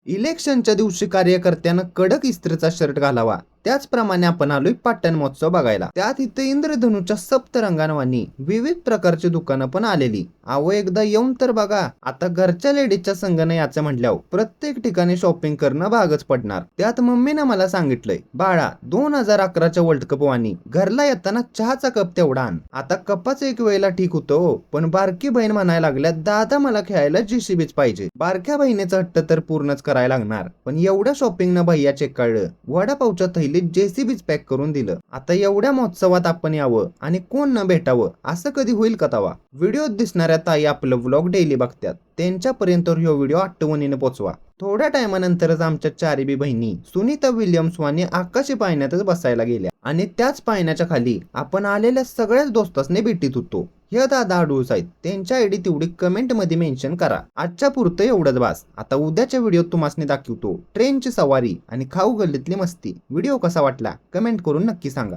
इलेक्शनच्या दिवशी कार्यकर्त्यानं कडक इस्त्रीचा शर्ट घालावा, त्याचप्रमाणे आपण आलोय पाटण महोत्सव बघायला. त्यात इथे इंद्रधनुच्या सप्तरंगांवानी विविध प्रकारची दुकानं पण आलेली. अहो एकदा येऊन तर बघा. आता घरच्या लेडीजच्या संघानं याचं म्हटल्यावर प्रत्येक ठिकाणी शॉपिंग करणं भागच पडणार. त्यात मम्मीनं मला सांगितलंय, बाळा 2011च्या वर्ल्ड कप वाणी घरला येताना चहाचा कप तेवढा आण. आता कपाचं एक वेळेला ठीक होतं हो, पण बारकी बहीण म्हणायला लागल्या, दादा मला खेळायला JCBच पाहिजे. बारक्या बहिणीचा हट्ट तर पूर्णच करायला लागणार. पण एवढ्या शॉपिंगनं भैया चेक कळलं, वडापावच्या थैलीत JCBच पॅक करून दिलं. आता एवढ्या महोत्सवात आपण यावं आणि कोण न भेटावं असं कधी होईल का तवा? व्हिडिओत दिसणाऱ्या ताई आपलं व्लॉग डेली बघतात, त्यांच्यापर्यंत ह्यो व्हिडिओ आठवणीने पोचवा. थोड्या टायमानंतरच आमच्या चारीबी बहिणी सुनीता विल्यम्स वाणी आकाशी पाळण्यातच बसायला गेल्या आणि त्याच पाळण्याच्या खाली आपण आलेल्या सगळ्याच दोस्तांनी भेटीत होतो. हे दादा अडूळस आहेत, त्यांच्या आयडी तेवढी कमेंट मध्ये मेन्शन करा. आजच्या पुरतं एवढंच बास. आता उद्याच्या व्हिडिओत तुम्हाला दाखवतो ट्रेनची सवारी आणि खाऊ गल्लीतली मस्ती. व्हिडिओ कसा वाटला कमेंट करून नक्की सांगा.